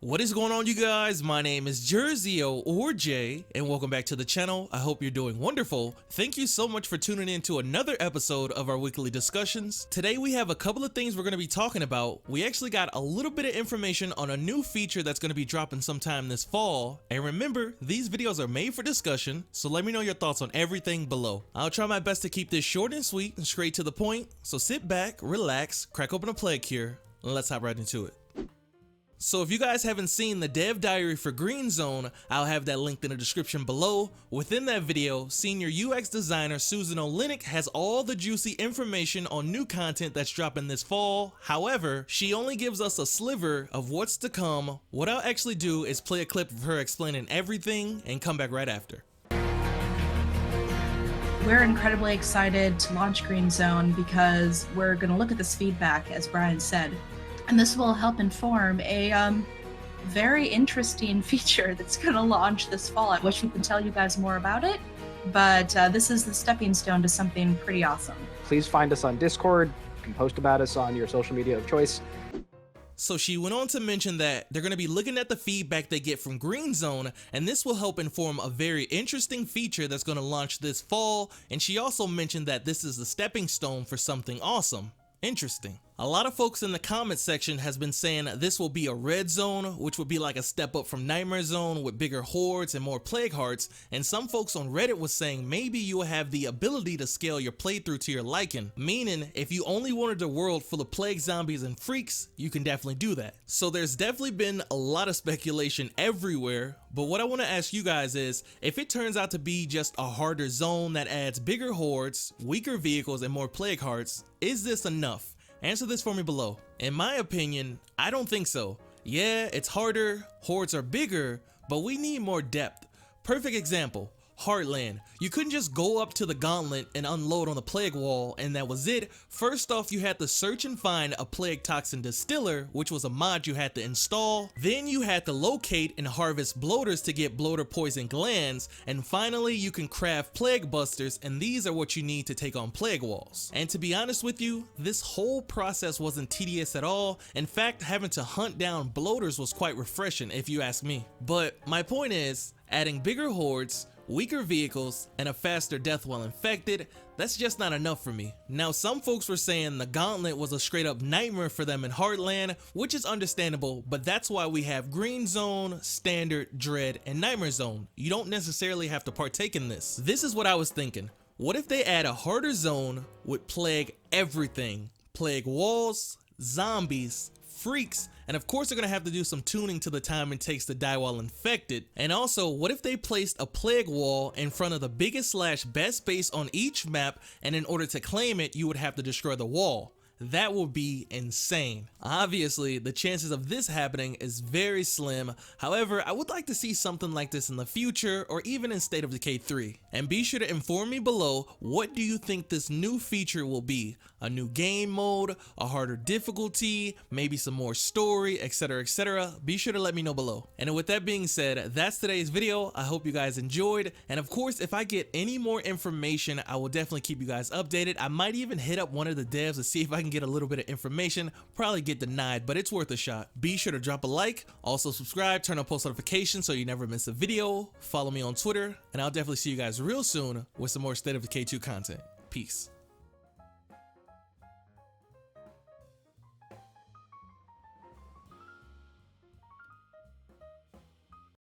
What is going on, you guys? My name is Jersey-O or Jay, and welcome back to the channel. I hope you're doing wonderful. Thank you so much for tuning in to another episode of our weekly discussions. Today we have a couple of things we're going to be talking about. We actually got a little bit of information on a new feature that's going to be dropping sometime this fall. And remember, these videos are made for discussion, so let me know your thoughts on everything below. I'll try my best to keep this short and sweet and straight to the point. So sit back, relax, crack open a plague here, and let's hop right into it. So if you guys haven't seen the dev diary for Green Zone, I'll have that linked in the description below. Within that video, senior UX designer Susan Olenek has all the juicy information on new content that's dropping this fall. However, she only gives us a sliver of what's to come. What I'll actually do is play a clip of her explaining everything and come back right after. We're incredibly excited to launch Green Zone because we're going to look at this feedback, as Brian said. And this will help inform a very interesting feature that's going to launch this fall. I wish we could tell you guys more about it, but this is the stepping stone to something pretty awesome. Please find us on Discord. You can post about us on your social media of choice. So she went on to mention that they're going to be looking at the feedback they get from Green Zone, and this will help inform a very interesting feature that's going to launch this fall. And she also mentioned that this is the stepping stone for something awesome. Interesting. A lot of folks in the comment section has been saying this will be a red zone, which would be like a step up from Nightmare Zone with bigger hordes and more plague hearts, and some folks on Reddit was saying maybe you will have the ability to scale your playthrough to your liking, meaning if you only wanted a world full of plague zombies and freaks, you can definitely do that. So there's definitely been a lot of speculation everywhere, but what I want to ask you guys is, if it turns out to be just a harder zone that adds bigger hordes, weaker vehicles, and more plague hearts, is this enough? Answer this for me below. In my opinion, I don't think so. Yeah, it's harder, hordes are bigger, but we need more depth. Perfect example, Heartland. You couldn't just go up to the gauntlet and unload on the plague wall and that was it. First off, you had to search and find a plague toxin distiller, which was a mod you had to install. Then you had to locate and harvest bloaters to get bloater poison glands. And finally, you can craft plague busters, and these are what you need to take on plague walls. And to be honest with you, this whole process wasn't tedious at all. In fact, having to hunt down bloaters was quite refreshing if you ask me. But my point is, adding bigger hordes, weaker vehicles, and a faster death while infected, that's just not enough for me. Now, some folks were saying the gauntlet was a straight up nightmare for them in Heartland, which is understandable, but that's why we have Green Zone, Standard, Dread, and Nightmare Zone. You don't necessarily have to partake in this. This is what I was thinking. What if they add a harder zone with plague everything? Plague walls, zombies, freaks, and of course they're gonna have to do some tuning to the time it takes to die while infected. And also, what if they placed a plague wall in front of the biggest / best base on each map, and in order to claim it, you would have to destroy the wall? That would be insane. Obviously, the chances of this happening is very slim. However, I would like to see something like this in the future, or even in State of Decay 3. And be sure to inform me below, what do you think this new feature will be? A new game mode, a harder difficulty, maybe some more story, etc, etc. Be sure to let me know below. And with that being said, that's today's video. I hope you guys enjoyed. And of course, if I get any more information, I will definitely keep you guys updated. I might even hit up one of the devs to see if I can get a little bit of information. Probably get denied, but it's worth a shot. Be sure to drop a like, also subscribe, turn on post notifications so you never miss a video. Follow me on Twitter, and I'll definitely see you guys real soon with some more State of Decay 2 content. Peace.